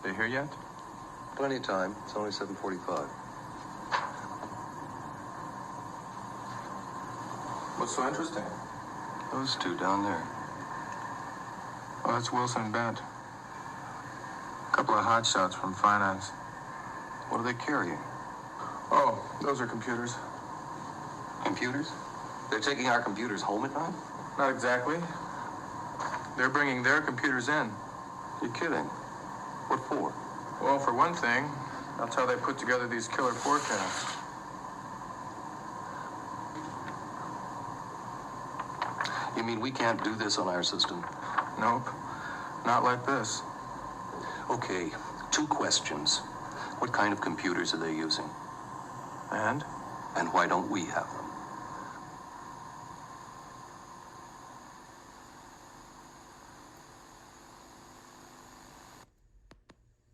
They here yet? Plenty of time. It's only 7:45. What's so interesting? Those two down there. Oh, that's Wilson and Bent. A couple of hotshots from finance. What are they carrying? Oh, those are computers. Computers? They're taking our computers home at night? Not exactly. They're bringing their computers in. You're kidding. What for? Well, for one thing, that's how they put together these killer forecasts. You mean we can't do this on our system? Nope. Not like this. Okay, 2 questions. What kind of computers are they using? And? And why don't we have them?